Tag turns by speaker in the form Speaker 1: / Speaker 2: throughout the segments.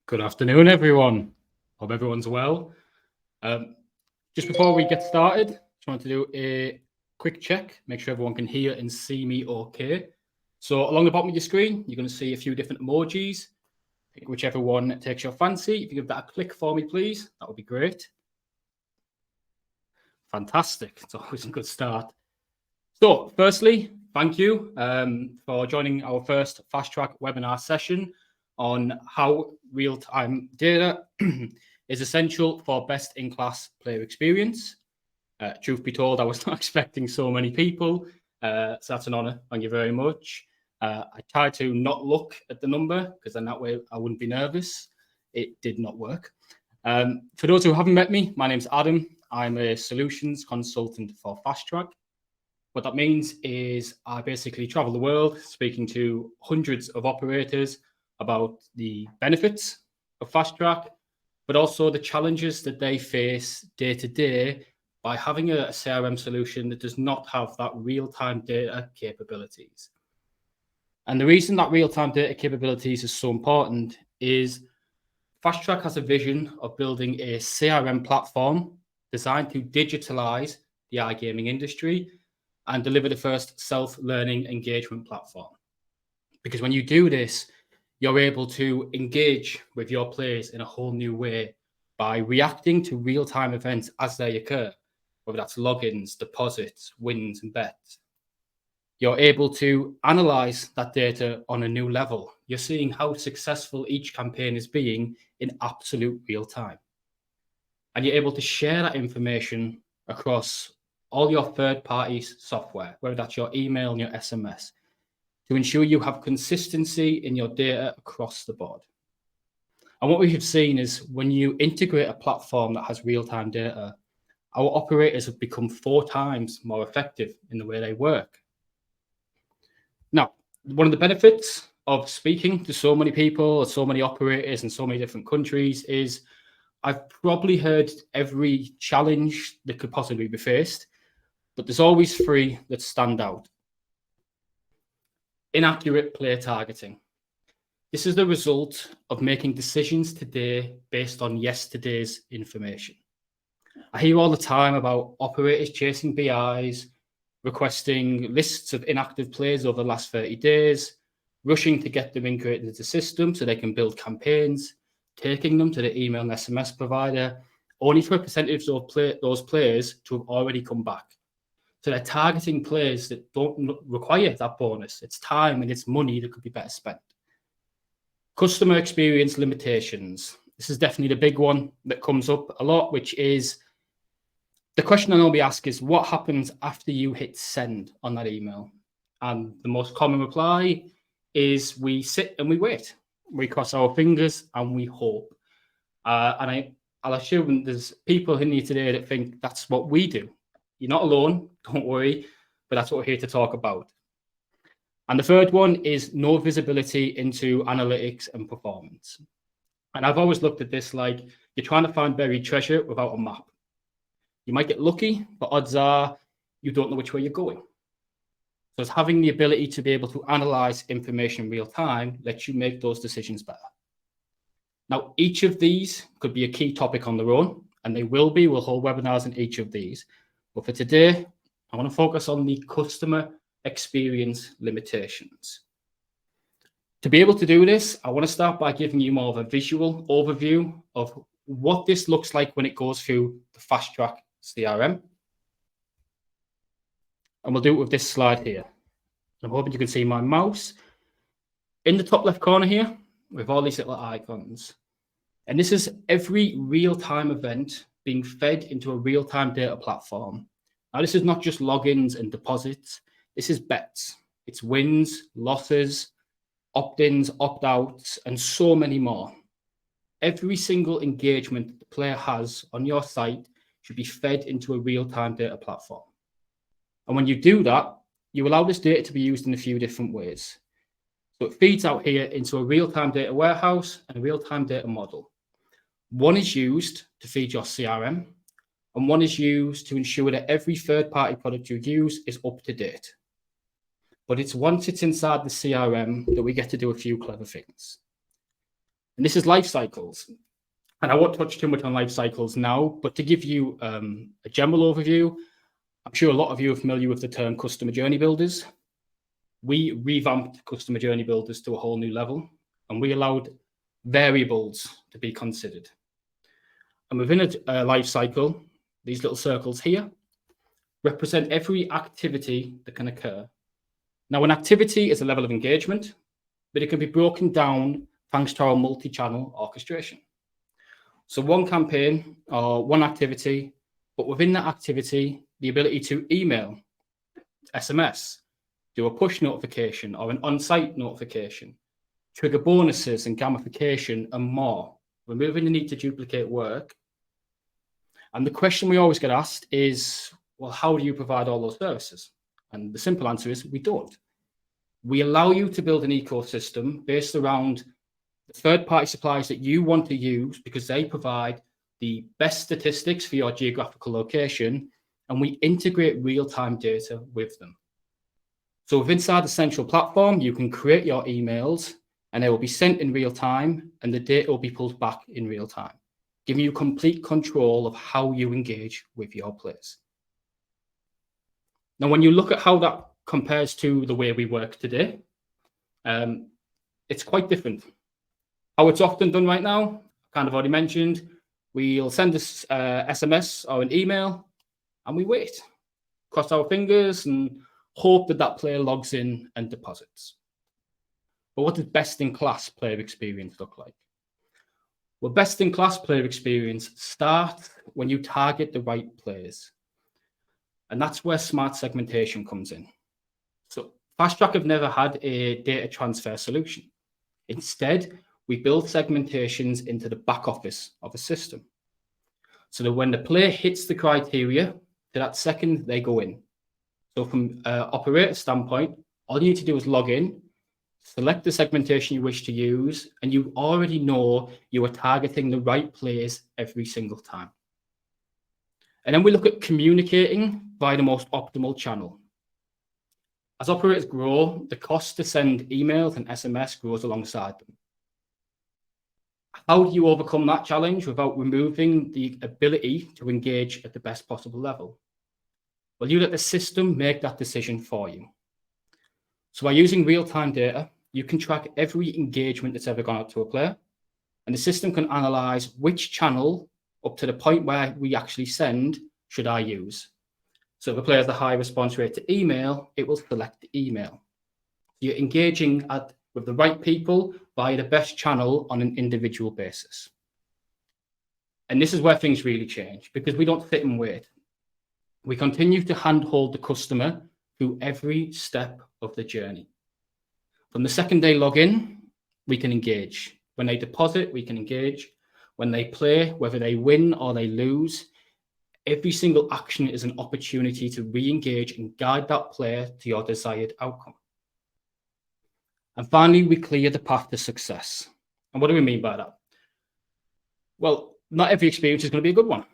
Speaker 1: Good afternoon, everyone. Hope everyone's well. Just before we get started, just want to do a quick check, make sure everyone can hear and see me okay. So along the bottom of your screen, you're going to see a few different emojis. Pick whichever one takes your fancy. If you give that a click for me, please, that would be great. Fantastic. It's always a good start. So firstly, thank you for joining our first Fast Track webinar session on how real-time data is essential for best-in-class player experience. Truth be told, I was not expecting so many people, so that's an honor. Thank you very much. I tried to not look at the number because then that way I wouldn't be nervous. It did not work. For those who haven't met me, my name's Adam. I'm a solutions consultant for Fast Track. What that means is I basically travel the world speaking to hundreds of operators about the benefits of Fast Track, but also the challenges that they face day to day by having a CRM solution that does not have that real-time data capabilities. And the reason that real-time data capabilities is so important is Fast Track has a vision of building a CRM platform designed to digitalize the iGaming industry and deliver the first self-learning engagement platform. Because when you do this, you're able to engage with your players in a whole new way by reacting to real-time events as they occur, whether that's logins, deposits, wins, and bets. You're able to analyze that data on a new level. You're seeing how successful each campaign is being in absolute real time. And you're able to share that information across all your third-party software, whether that's your email and your SMS, to ensure you have consistency in your data across the board. And what we have seen is when you integrate a platform that has real-time data, our operators have become 4 times more effective in the way they work. Now, one of the benefits of speaking to so many people, so many operators in so many different countries is I've probably heard every challenge that could possibly be faced, but there's always 3 that stand out. Inaccurate player targeting. This is the result of making decisions today based on yesterday's information. I hear all the time about operators chasing BIs, requesting lists of inactive players over the last 30 days, rushing to get them integrated into the system so they can build campaigns, taking them to the email and SMS provider, only for a percentage of those players to have already come back. So they're targeting players that don't require that bonus. It's time and it's money that could be better spent. Customer experience limitations. This is definitely the big one that comes up a lot, which is the question I normally ask is what happens after you hit send on that email? And the most common reply is we sit and we wait. We cross our fingers and we hope. And I'll assume there's people in here today that think that's what we do. You're not alone, don't worry, but that's what we're here to talk about. And the third one is no visibility into analytics and performance. And I've always looked at this like you're trying to find buried treasure without a map. You might get lucky, but odds are you don't know which way you're going. So it's having the ability to be able to analyze information in real time lets you make those decisions better. Now, each of these could be a key topic on their own, and they will be. We'll hold webinars in each of these. But for today, I want to focus on the customer experience limitations. To be able to do this, I want to start by giving you more of a visual overview of what this looks like when it goes through the Fast Track CRM. And we'll do it with this slide here. I'm hoping you can see my mouse. In the top left corner here, we have all these little icons. And this is every real-time event being fed into a real-time data platform. Now, this is not just logins and deposits. This is bets. It's wins, losses, opt-ins, opt-outs, and so many more. Every single engagement that the player has on your site should be fed into a real-time data platform. And when you do that, you allow this data to be used in a few different ways. So it feeds out here into a real-time data warehouse and a real-time data model. One is used to feed your CRM, and one is used to ensure that every third-party product you use is up to date. But it's once it's inside the CRM that we get to do a few clever things. And this is life cycles. And I won't touch too much on life cycles now, but to give you a general overview, I'm sure a lot of you are familiar with the term customer journey builders. We revamped customer journey builders to a whole new level, and we allowed variables to be considered. And within a life cycle, these little circles here represent every activity that can occur. Now, an activity is a level of engagement, but it can be broken down thanks to our multi-channel orchestration. So one campaign or one activity, but within that activity, the ability to email, SMS, do a push notification or an on-site notification, trigger bonuses and gamification and more, removing the need to duplicate work. And the question we always get asked is, well, how do you provide all those services? And the simple answer is we don't. We allow you to build an ecosystem based around the third-party suppliers that you want to use because they provide the best statistics for your geographical location, and we integrate real-time data with them. So inside the central platform, you can create your emails and they will be sent in real time and the data will be pulled back in real time, giving you complete control of how you engage with your players. Now, when you look at how that compares to the way we work today, it's quite different. How it's often done right now, kind of already mentioned, we'll send us SMS or an email and we wait, cross our fingers and hope that that player logs in and deposits. But what does best-in-class player experience look like? Well, best-in-class player experience starts when you target the right players. And that's where smart segmentation comes in. So Fast Track have never had a data transfer solution. Instead, we build segmentations into the back office of a system. So that when the player hits the criteria, to that second, they go in. So from an operator standpoint, all you need to do is log in, select the segmentation you wish to use, and you already know you are targeting the right players every single time. And then we look at communicating via the most optimal channel. As operators grow, the cost to send emails and SMS grows alongside them. How do you overcome that challenge without removing the ability to engage at the best possible level? Well, you let the system make that decision for you. So by using real-time data, you can track every engagement that's ever gone out to a player, and the system can analyze which channel up to the point where we actually send should I use. So if a player has a high response rate to email, it will select the email. You're engaging with the right people via the best channel on an individual basis. And this is where things really change because we don't sit and wait. We continue to handhold the customer through every step of the journey. From the second they log in, we can engage. When they deposit, we can engage. When they play, whether they win or they lose, every single action is an opportunity to re-engage and guide that player to your desired outcome. And finally, we clear the path to success. And what do we mean by that? Well, not every experience is going to be a good one.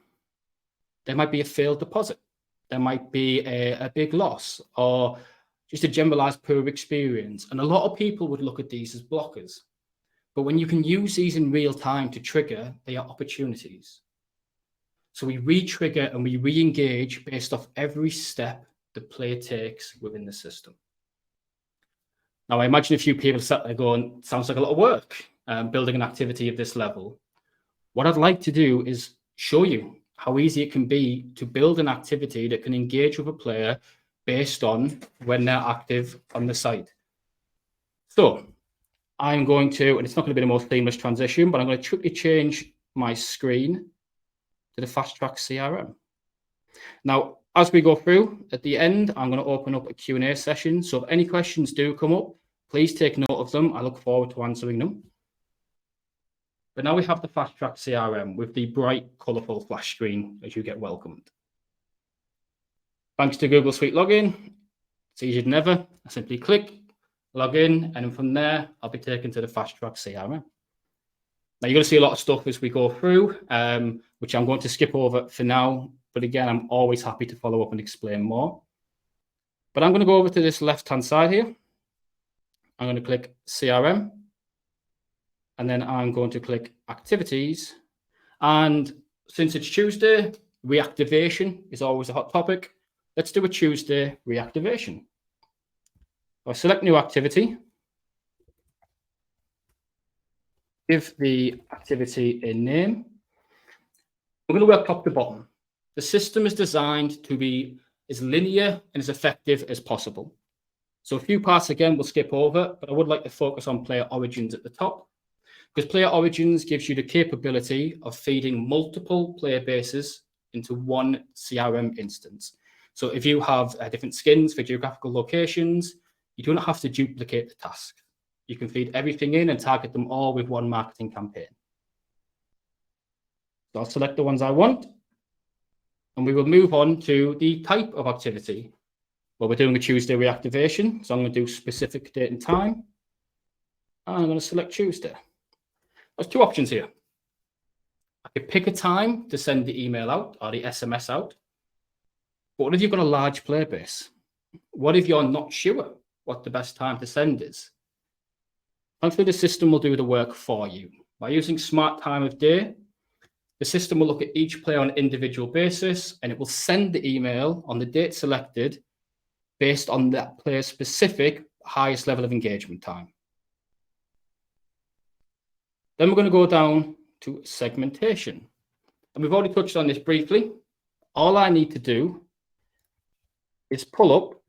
Speaker 1: There might be a failed deposit. There might be a big loss or just a generalized poor experience. And a lot of people would look at these as blockers. But when you can use these in real time to trigger, they are opportunities. So we re-trigger and we re-engage based off every step the player takes within the system. Now, I imagine a few people sat there going, sounds like a lot of work, building an activity of this level. What I'd like to do is show you how easy it can be to build an activity that can engage with a player based on when they're active on the site. So I'm going to, and it's not going to be the most seamless transition, but I'm going to quickly change my screen to the Fast Track CRM. Now, as we go through, at the end, I'm going to open up a Q&A session. So if any questions do come up, please take note of them. I look forward to answering them. But now we have the Fast Track CRM with the bright, colourful flash screen as you get welcomed. Thanks to Google Suite Login, it's easier than ever. I simply click, log in, and then from there, I'll be taken to the Fast Track CRM. Now, you're going to see a lot of stuff as we go through, which I'm going to skip over for now. But again, I'm always happy to follow up and explain more. But I'm going to go over to this left-hand side here. I'm going to click CRM. And then I'm going to click activities. And since it's Tuesday, reactivation is always a hot topic. Let's do a Tuesday reactivation. I'll select new activity. Give the activity a name. We're going to work top to bottom. The system is designed to be as linear and as effective as possible. So a few parts again we'll skip over, but I would like to focus on player origins at the top, because player origins gives you the capability of feeding multiple player bases into one CRM instance. So if you have different skins for geographical locations, you don't have to duplicate the task. You can feed everything in and target them all with one marketing campaign. So I'll select the ones I want, and we will move on to the type of activity. Well, we're doing a Tuesday reactivation, so I'm going to do specific date and time. And I'm going to select Tuesday. There's two options here. I could pick a time to send the email out or the SMS out. But what if you've got a large player base? What if you're not sure what the best time to send is? Thankfully, the system will do the work for you. By using smart time of day, the system will look at each player on an individual basis, and it will send the email on the date selected based on that player's specific highest level of engagement time. Then we're going to go down to segmentation. And we've already touched on this briefly. All I need to do is pull up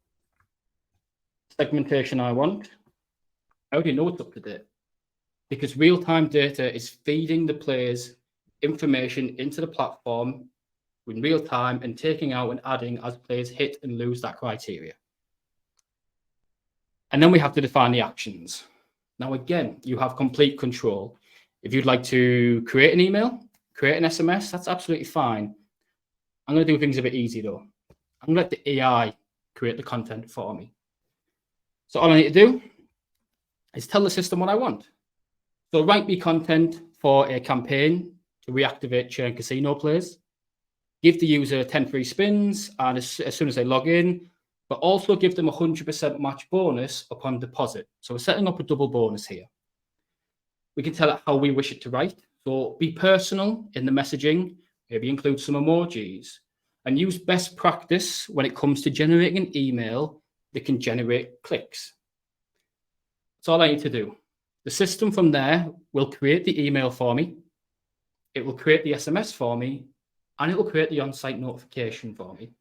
Speaker 1: segmentation I want. I already know it's up to date, because real-time data is feeding the players information into the platform in real time and taking out and adding as players hit and lose that criteria. And then we have to define the actions. Now, again, you have complete control. If you'd like to create an email, create an SMS, that's absolutely fine. I'm going to do things a bit easy though. I'm going to let the AI create the content for me. So all I need to do is tell the system what I want. So write me content for a campaign to reactivate churn casino players. Give the user 10 free spins, and as soon as they log in, but also give them 100% match bonus upon deposit. So we're setting up a double bonus here. We can tell it how we wish it to write. So be personal in the messaging, maybe include some emojis, and use best practice when it comes to generating an email that can generate clicks. That's all I need to do. The system from there will create the email for me. It will create the SMS for me, and it will create the on-site notification for me.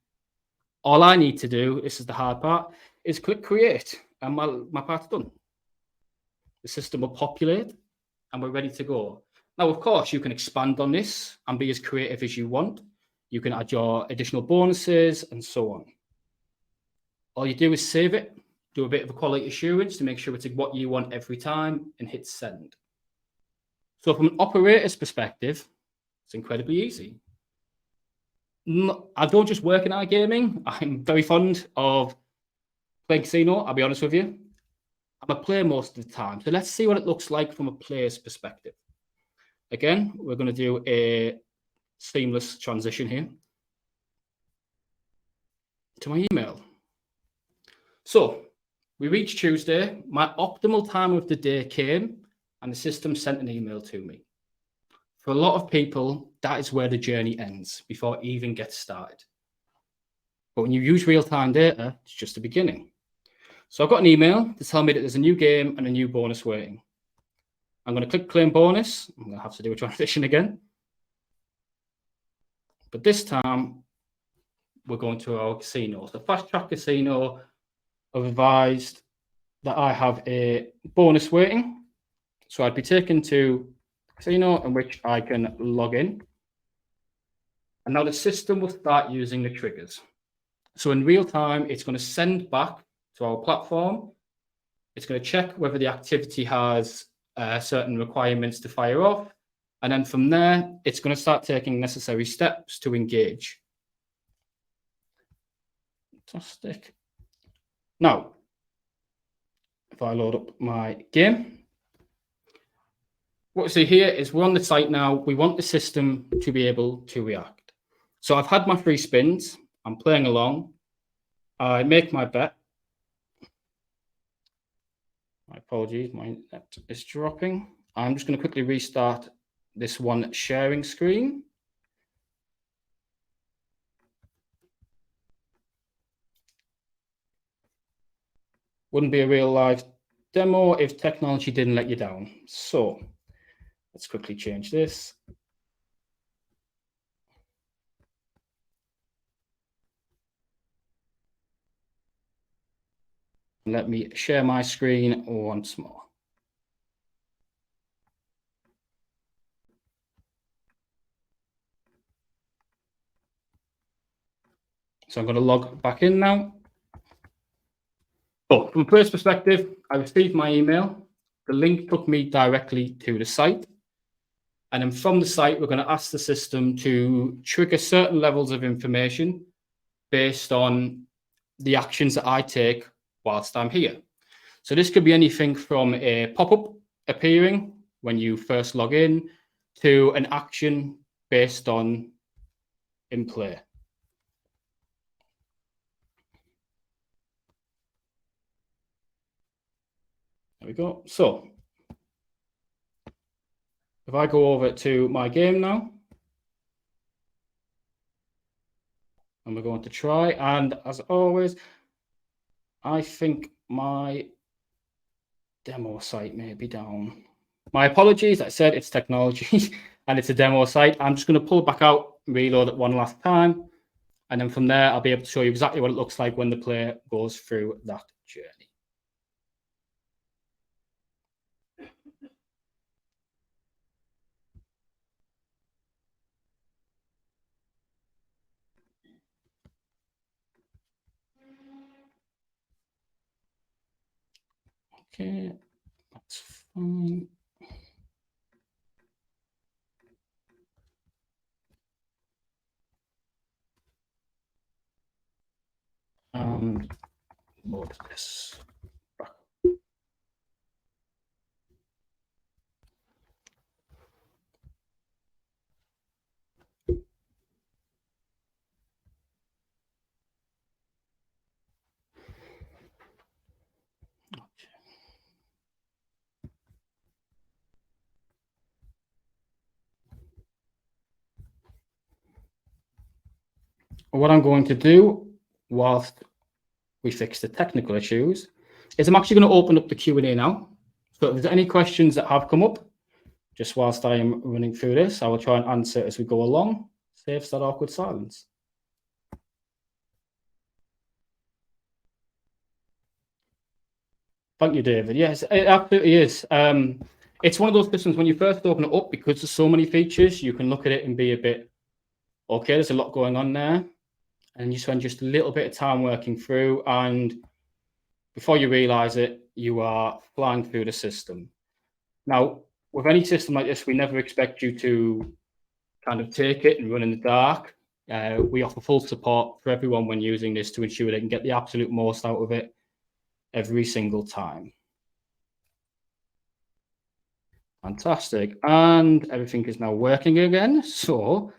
Speaker 1: All I need to do, this is the hard part, is click create, and my part's done. The system will populate, and we're ready to go. Now, of course, you can expand on this and be as creative as you want. You can add your additional bonuses and so on. All you do is save it, do a bit of a quality assurance to make sure it's what you want every time, and hit send. So from an operator's perspective, it's incredibly easy. I don't just work in iGaming. I'm very fond of playing casino, I'll be honest with you. I'm a player most of the time. So let's see what it looks like from a player's perspective. Again, we're going to do a seamless transition here to my email. So we reached Tuesday. My optimal time of the day came, and the system sent an email to me. For a lot of people, that is where the journey ends before it even gets started. But when you use real-time data, it's just the beginning. So I've got an email to tell me that there's a new game and a new bonus waiting. I'm going to click claim bonus. I'm going to have to do a transition again. But this time, we're going to our casino. So Fast Track Casino have advised that I have a bonus waiting. So I'd be taken to a casino in which I can log in. And now the system will start using the triggers. So in real time, it's going to send back to our platform. It's going to check whether the activity has certain requirements to fire off. And then from there, it's going to start taking necessary steps to engage. Fantastic. Now, if I load up my game, what we see here is we're on the site now. We want the system to be able to react. So I've had my free spins. I'm playing along. I make my bet. My apologies, my internet is dropping. I'm just going to quickly restart this one sharing screen. Wouldn't be a real live demo if technology didn't let you down. So let's quickly change this. Let me share my screen once more. So I'm going to log back in now. So from a player's perspective, I received my email. The link took me directly to the site. And then from the site, we're going to ask the system to trigger certain levels of information based on the actions that I take whilst I'm here. So this could be anything from a pop-up appearing when you first log in to an action based on in play. There we go. So if I go over to my game now, and we're going to try, and as always, I think my demo site may be down. My apologies, I said it's technology and it's a demo site. I'm just going to pull it back out, reload it one last time, and then from there, I'll be able to show you exactly what it looks like when the player goes through that journey. Okay, that's fine. Load this back. What I'm going to do whilst we fix the technical issues is I'm actually going to open up the Q&A now. So if there's any questions that have come up, just whilst I am running through this, I will try and answer as we go along. Saves that awkward silence. Thank you, David. Yes, it absolutely is. It's one of those systems when you first open it up, because there's so many features, you can look at it and be a bit, okay, there's a lot going on there. And you spend just a little bit of time working through, and before you realize it, you are flying through the system. Now, with any system like this, we never expect you to kind of take it and run in the dark. We offer full support for everyone when using this to ensure they can get the absolute most out of it every single time. Fantastic. And everything is now working again. So,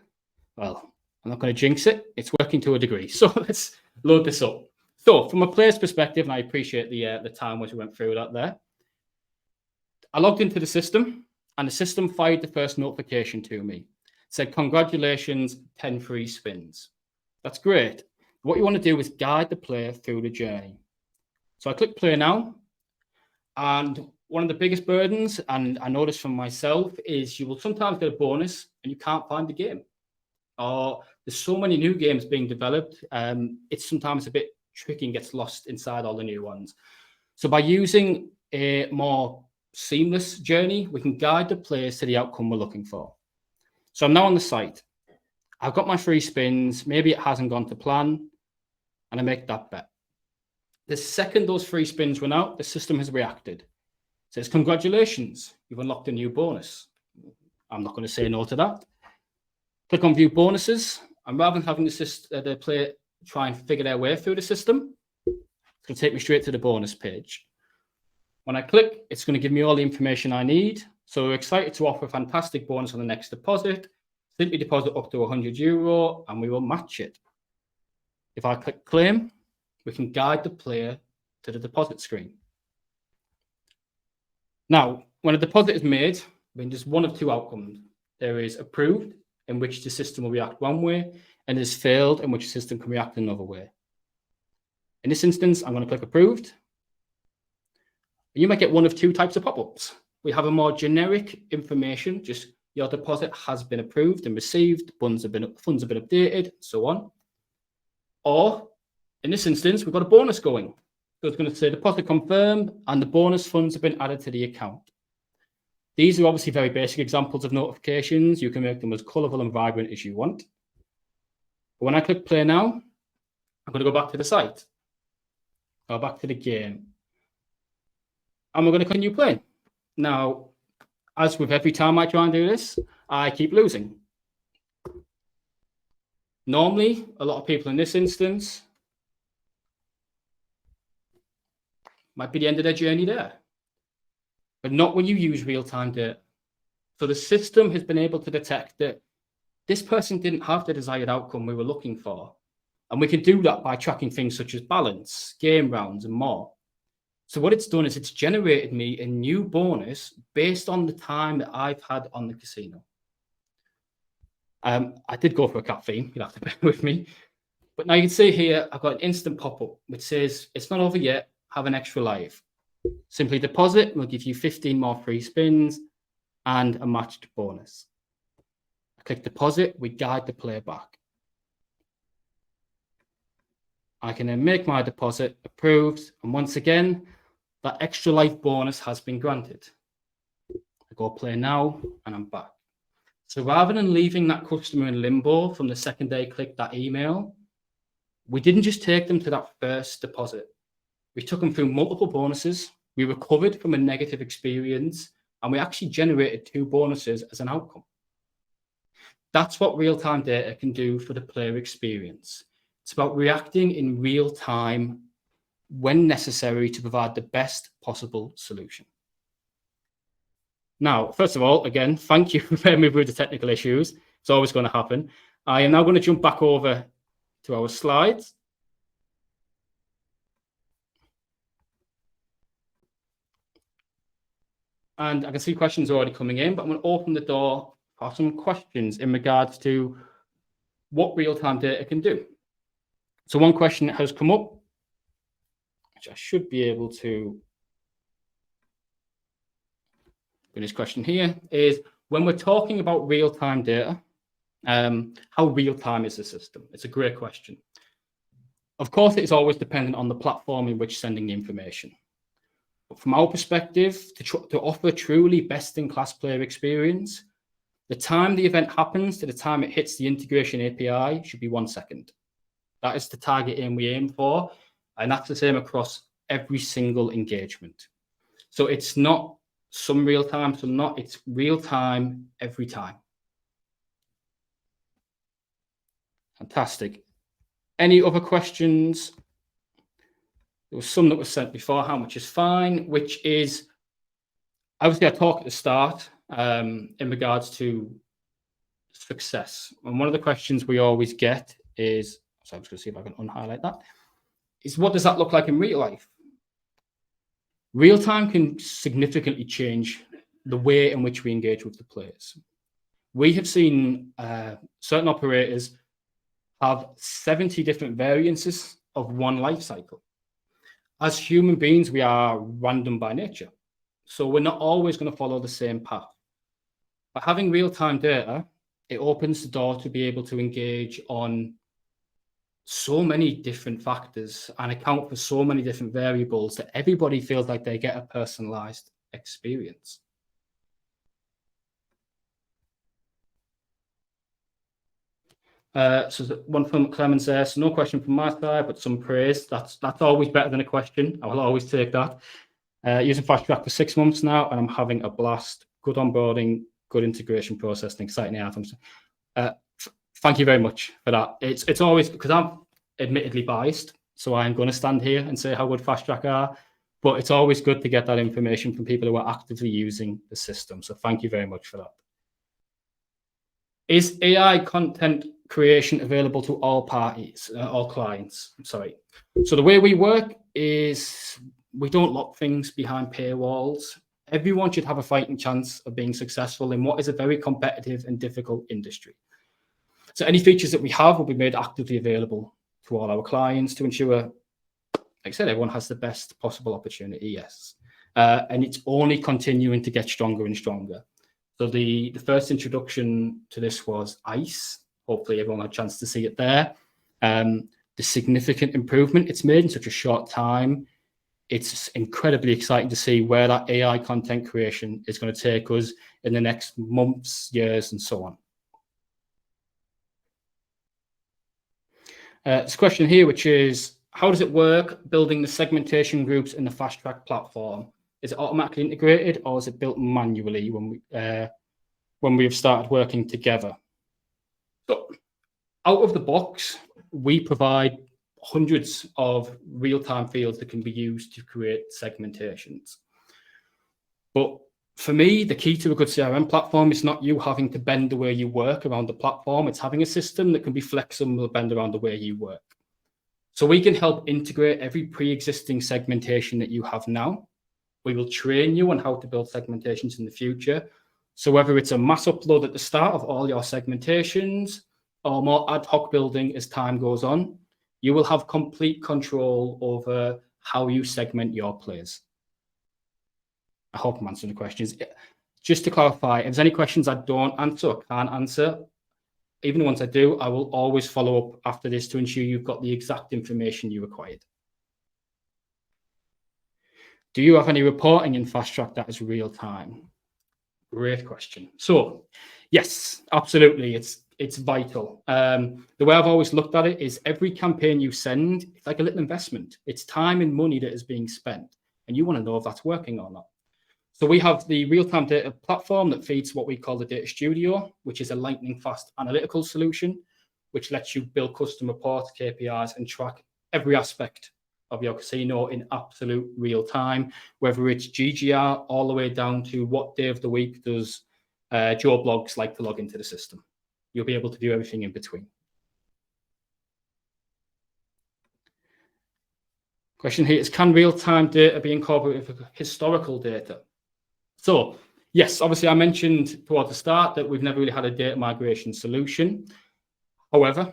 Speaker 1: well, I'm not going to jinx it. It's working to a degree. So let's load this up. So from a player's perspective, and I appreciate the time which we went through that there, I logged into the system and the system fired the first notification to me. It said, congratulations, 10 free spins. That's great. What you want to do is guide the player through the journey. So I click play now. And one of the biggest burdens, and I noticed from myself, is you will sometimes get a bonus and you can't find the game. Or there's so many new games being developed, it's sometimes a bit tricky and gets lost inside all the new ones. So by using a more seamless journey, we can guide the players to the outcome we're looking for. So I'm now on the site. I've got my free spins. Maybe it hasn't gone to plan, and I make that bet. The second those free spins run out, the system has reacted. It says, congratulations, you've unlocked a new bonus. I'm not going to say no to that. Click on view bonuses, and rather than having the player try and figure their way through the system, it's going to take me straight to the bonus page. When I click, it's going to give me all the information I need. So we're excited to offer a fantastic bonus on the next deposit. Simply deposit up to €100 and we will match it. If I click claim, we can guide the player to the deposit screen. Now, when a deposit is made, there's one of two outcomes. There is approved, in which the system will react one way, and there's failed, in which the system can react another way. In this instance, I'm going to click approved. You might get one of two types of pop-ups. We have a more generic information, just your deposit has been approved and received, funds have been updated, so on. Or in this instance, we've got a bonus going. So it's going to say deposit confirmed and the bonus funds have been added to the account. These are obviously very basic examples of notifications. You can make them as colorful and vibrant as you want. But when I click play now, I'm going to go back to the site, or back to the game. And we're going to continue playing. Now, as with every time I try and do this, I keep losing. Normally, a lot of people in this instance might be the end of their journey there, but not when you use real-time data. So the system has been able to detect that this person didn't have the desired outcome we were looking for. And we can do that by tracking things such as balance, game rounds, and more. So what it's done is it's generated me a new bonus based on the time that I've had on the casino. I did go for a cat theme, you'll have to bear with me. But now you can see here, I've got an instant pop-up which says, it's not over yet, have an extra life. Simply deposit, we'll give you 15 more free spins and a matched bonus. I click deposit, we guide the player back. I can then make my deposit approved, and once again, that extra life bonus has been granted. I go play now, and I'm back. So rather than leaving that customer in limbo from the second they clicked that email, we didn't just take them to that first deposit. We took them through multiple bonuses, we recovered from a negative experience, and we actually generated 2 bonuses as an outcome. That's what real-time data can do for the player experience. It's about reacting in real time when necessary to provide the best possible solution. Now, first of all, again, thank you for bearing me through the technical issues. It's always going to happen. I am now going to jump back over to our slides. And I can see questions already coming in, but I'm going to open the door for some questions in regards to what real-time data can do. So one question that has come up, which I should be able to put this question here, is when we're talking about real-time data, how real-time is the system? It's a great question. Of course, it's always dependent on the platform in which sending the information. But from our perspective, to offer truly best-in-class player experience, the time the event happens to the time it hits the integration API should be 1 second. That is the target aim we aim for, and that's the same across every single engagement. So it's not some real time, some not, it's real time every time. Fantastic. Any other questions? There was some that was sent beforehand, which is fine, which is, obviously I talked at the start in regards to success. And one of the questions we always get is, so I'm just going to see if I can unhighlight that, is what does that look like in real life? Real time can significantly change the way in which we engage with the players. We have seen certain operators have 70 different variances of one life cycle. As human beings, we are random by nature. So we're not always going to follow the same path. But having real-time data, it opens the door to be able to engage on so many different factors and account for so many different variables that everybody feels like they get a personalized experience. So one from Clemens there, so no question from my side, but some praise. That's always better than a question. I will always take that. Using Fast Track for 6 months now, and I'm having a blast. Good onboarding, good integration process, and exciting items. Thank you very much for that. It's always, because I'm admittedly biased, so I'm going to stand here and say how good Fast Track are, but it's always good to get that information from people who are actively using the system. So thank you very much for that. Is AI content creation available to all parties, all clients? Sorry. So the way we work is we don't lock things behind paywalls. everyone should have a fighting chance of being successful in what is a very competitive and difficult industry. So any features that we have will be made actively available to all our clients to ensure, like I said, everyone has the best possible opportunity, yes. And it's only continuing to get stronger and stronger. So the first introduction to this was ICE. Hopefully everyone had a chance to see it there. The significant improvement it's made in such a short time. It's incredibly exciting to see where that AI content creation is going to take us in the next months, years, and so on. There's a question here, which is, how does it work building the segmentation groups in the Fast Track platform? Is it automatically integrated, or is it built manually when we have started working together? So out of the box, we provide hundreds of real-time fields that can be used to create segmentations. But for me, the key to a good CRM platform is not you having to bend the way you work around the platform. It's having a system that can be flexible and bend around the way you work. So we can help integrate every pre-existing segmentation that you have now. We will train you on how to build segmentations in the future. So whether it's a mass upload at the start of all your segmentations or more ad hoc building as time goes on, you will have complete control over how you segment your players. I hope I'm answering the questions. Just to clarify, if there's any questions I don't answer or can't answer, even once I do, I will always follow up after this to ensure you've got the exact information you required. Do you have any reporting in Fast Track that is real time? Great question. So yes, absolutely. It's vital. The way I've always looked at it is every campaign you send, it's like a little investment. It's time and money that is being spent, and you want to know if that's working or not. So we have the real-time data platform that feeds what we call the Data Studio, which is a lightning-fast analytical solution, which lets you build custom reports, KPIs, and track every aspect of your casino in absolute real time, whether it's GGR all the way down to what day of the week does Joe Blogs like to log into the system. You'll be able to do everything in between. Question here is, can real-time data be incorporated with historical data? So yes, obviously I mentioned towards the start that we've never really had a data migration solution. However,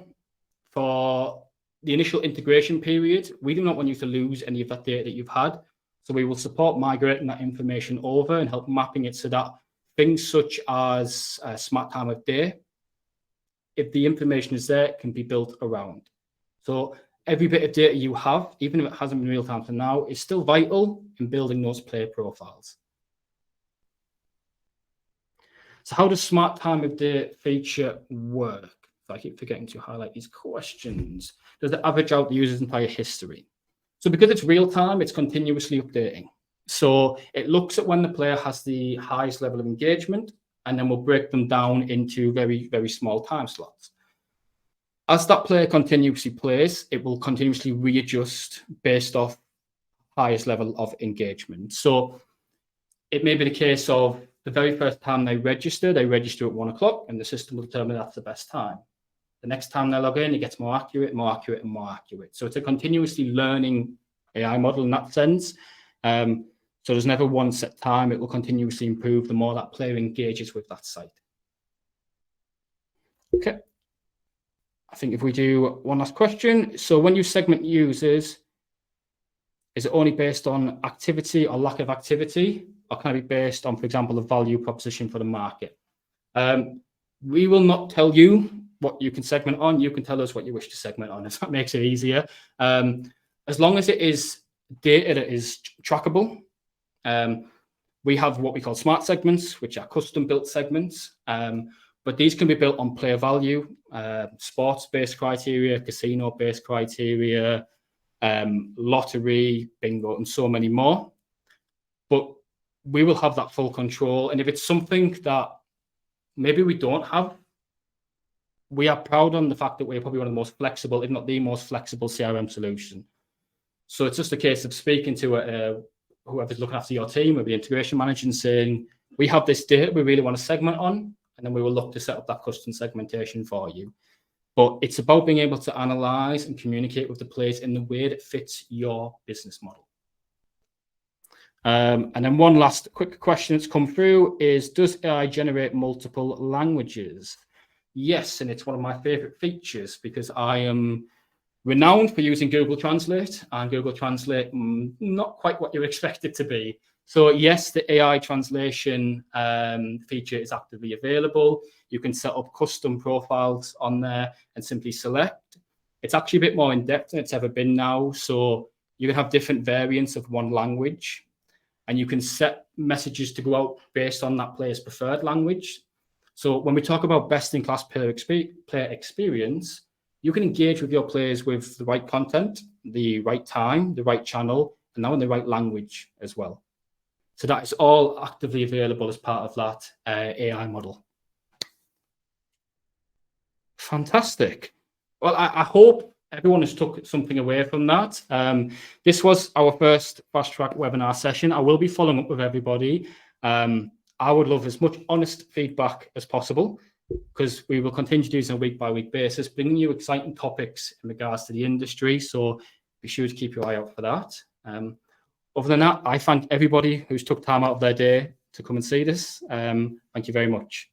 Speaker 1: for the initial integration period, we do not want you to lose any of that data that you've had. So we will support migrating that information over and help mapping it so that things such as smart time of day, if the information is there, it can be built around. So every bit of data you have, even if it hasn't been real time to now, is still vital in building those player profiles. So how does smart time of day feature work? I keep forgetting to highlight these questions. Does it average out the user's entire history? So because it's real time, it's continuously updating. So it looks at when the player has the highest level of engagement, and then we'll break them down into very, very small time slots. As that player continuously plays, it will continuously readjust based off highest level of engagement. So it may be the case of the very first time they register at 1 o'clock, and the system will determine that's the best time. The next time they log in, it gets more accurate, more accurate, and more accurate. So it's a continuously learning AI model in that sense. So there's never one set time. It will continuously improve the more that player engages with that site. Okay. I think if we do one last question. So when you segment users, is it only based on activity or lack of activity? Or can it be based on, for example, the value proposition for the market? We will not tell you what you can segment on. You can tell us what you wish to segment on, if that makes it easier. As long as it is data that is trackable, we have what we call smart segments, which are custom-built segments. But these can be built on player value, sports-based criteria, casino-based criteria, lottery, bingo, and so many more. But we will have that full control. And if it's something that maybe we don't have, we are proud on the fact that we're probably one of the most flexible, if not the most flexible CRM solution. So it's just a case of speaking to whoever's looking after your team or the integration manager and saying, we have this data we really want to segment on, and then we will look to set up that custom segmentation for you. But it's about being able to analyze and communicate with the players in the way that fits your business model. And then one last quick question that's come through is, does AI generate multiple languages? Yes, and it's one of my favorite features because I am renowned for using Google Translate, and Google Translate, not quite what you expect it to be. So yes, the AI translation feature is actively available. You can set up custom profiles on there and simply select. It's actually a bit more in depth than it's ever been now. So you can have different variants of one language, and you can set messages to go out based on that player's preferred language. So when we talk about best-in-class player experience, you can engage with your players with the right content, the right time, the right channel, and now in the right language as well. So that is all actively available as part of that AI model. Fantastic. Well, I hope everyone has took something away from that. This was our first Fast Track webinar session. I will be following up with everybody. I would love as much honest feedback as possible, because we will continue to do this on a week-by-week basis, bringing you exciting topics in regards to the industry. So be sure to keep your eye out for that. Other than that, I thank everybody who's took time out of their day to come and see this. Thank you very much.